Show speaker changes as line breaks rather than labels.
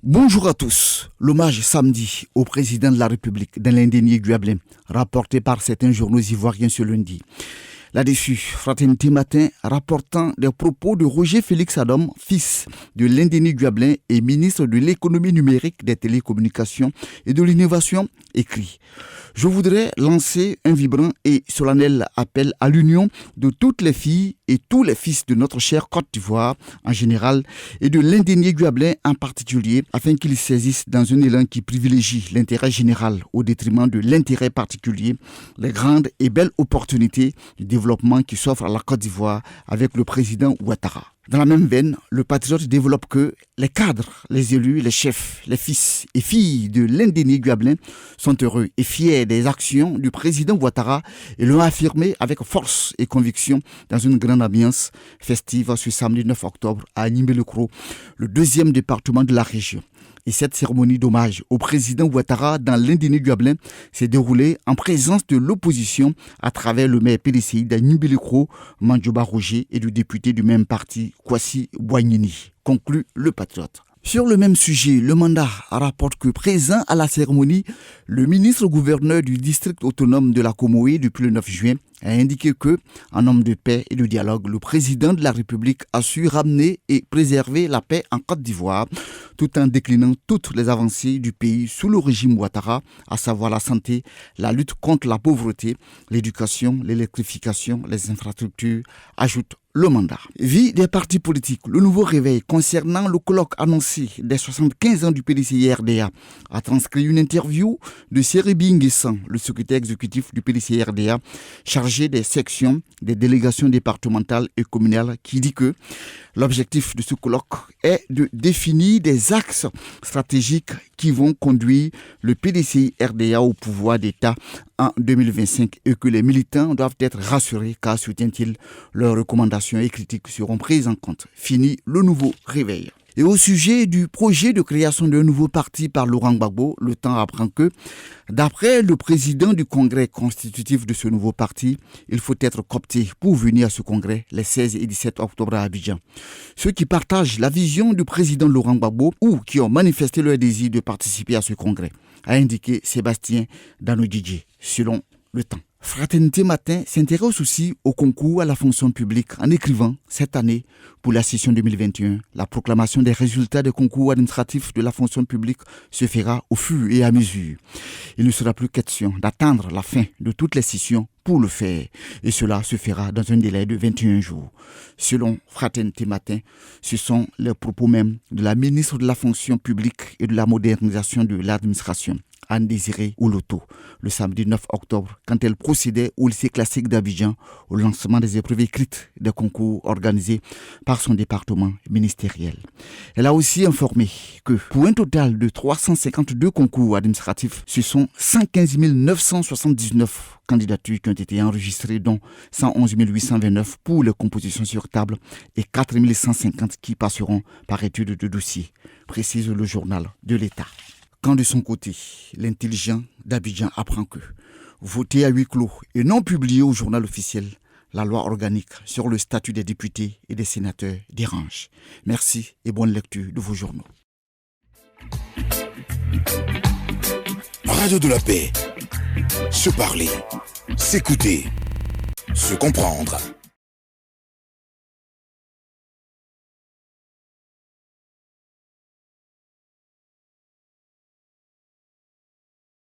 Bonjour à tous. L'hommage samedi au président de la République dans l'indénié Guablin, rapporté par certains journaux ivoiriens ce lundi. Là-dessus, Fraternité Matin rapportant des propos de Roger Félix Adam, fils de l'indénié Guablin et ministre de l'économie numérique, des télécommunications et de l'innovation, écrit: Je voudrais lancer un vibrant et solennel appel à l'union de toutes les filles et tous les fils de notre chère Côte d'Ivoire en général et de l'indénié Guablin en particulier, afin qu'ils saisissent dans un élan qui privilégie l'intérêt général au détriment de l'intérêt particulier les grandes et belles opportunités du développement qui s'offrent à la Côte d'Ivoire avec le président Ouattara. Dans la même veine, le patriote développe que les cadres, les élus, les chefs, les fils et filles de l'indénié Guablin sont heureux et fiers des actions du président Ouattara et l'ont affirmé avec force et conviction dans une grande ambiance festive ce samedi 9 octobre à Nimbé-le-Cro, le deuxième département de la région. Et cette cérémonie d'hommage au président Ouattara dans l'indénié Guablin s'est déroulée en présence de l'opposition à travers le maire PDCI d'Animbé-le-Cro, Mandioba Roger, et du député du même parti, Kwasi Boignini, conclut le patriote. Sur le même sujet, le mandat rapporte que présent à la cérémonie, le ministre-gouverneur du district autonome de la Comoé depuis le 9 juin a indiqué que, en homme de paix et de dialogue, le président de la République a su ramener et préserver la paix en Côte d'Ivoire, tout en déclinant toutes les avancées du pays sous le régime Ouattara, à savoir la santé, la lutte contre la pauvreté, l'éducation, l'électrification, les infrastructures, ajoute le mandat. Vie des partis politiques, le nouveau réveil concernant le colloque annoncé des 75 ans du PDCI-RDA a transcrit une interview de Seribi Nguessan, le secrétaire exécutif du PDCI-RDA, chargé des sections des délégations départementales et communales, qui dit que l'objectif de ce colloque est de définir des axes stratégiques qui vont conduire le PDCI-RDA au pouvoir d'État en 2025 et que les militants doivent être rassurés car, soutient-il, leurs recommandations et critiques seront prises en compte. Fini le nouveau réveil. Et au sujet du projet de création d'un nouveau parti par Laurent Gbagbo, le temps apprend que, d'après le président du congrès constitutif de ce nouveau parti, il faut être coopté pour venir à ce congrès les 16 et 17 octobre à Abidjan. Ceux qui partagent la vision du président Laurent Gbagbo ou qui ont manifesté leur désir de participer à ce congrès, a indiqué Sébastien Danodidje, selon le temps. Fraternité Matin s'intéresse aussi au concours à la fonction publique en écrivant cette année, pour la session 2021, la proclamation des résultats des concours administratifs de la fonction publique se fera au fur et à mesure. Il ne sera plus question d'attendre la fin de toutes les sessions pour le faire, et cela se fera dans un délai de 21 jours. Selon Fraternité Matin, ce sont les propos même de la ministre de la fonction publique et de la modernisation de l'administration, Anne-Désirée Ouloto, le samedi 9 octobre, quand elle procédait au lycée classique d'Abidjan au lancement des épreuves écrites des concours organisés par son département ministériel. Elle a aussi informé que pour un total de 352 concours administratifs, ce sont 115 979 candidatures qui ont été enregistrées, dont 111 829 pour les compositions sur table et 4 150 qui passeront par étude de dossier, précise le journal de l'État. Quand de son côté, l'intelligent d'Abidjan apprend que, voté à huis clos et non publié au journal officiel, la loi organique sur le statut des députés et des sénateurs dérange. Merci et bonne lecture de vos journaux.
Radio de la paix. Se parler, s'écouter, se comprendre.